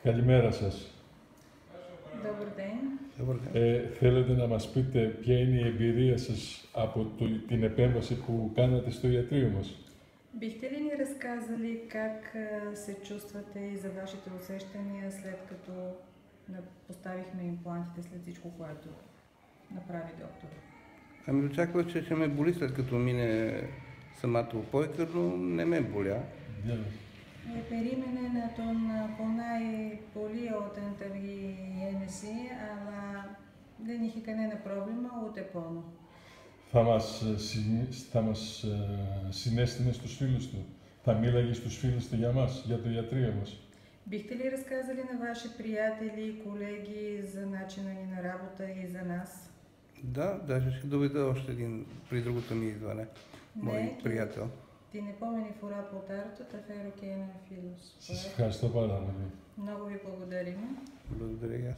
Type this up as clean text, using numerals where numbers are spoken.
Καλημέρα σας. Добър ден. Добър ден. Θέλετε να μας πείτε ποια είναι η εμπειρία σας από την επέμβαση που κάνατε στο ιατρείο μας? Бихте ли ни разказали как се чувствате и за вашите усещания след като поставихме имплантите, след всичко, което направи доктор? Ами очаквах, че ще ме боли след като мине самата упойка, но не ме боля. Περίμενε να τον πονάει πολύ όταν τα βγει η ένεση, αλλά δεν είχε κανένα πρόβλημα ούτε πόνο. Θα μας συνέστηνε στους φίλους του. Θα μίλαγε στους φίλους του για μας, για το ιατρείο μας. Бихте ли разказали на ваши приятели и колеги за начина ни на работа и за нас? Да, даже ще доведа още един при другото ми идване, мой приятел. Την επόμενη φορά που θα έρθω θα φέρω και ένα φίλο. Σας ευχαριστώ πάρα πολύ. Много ви благодарим. Благодаря.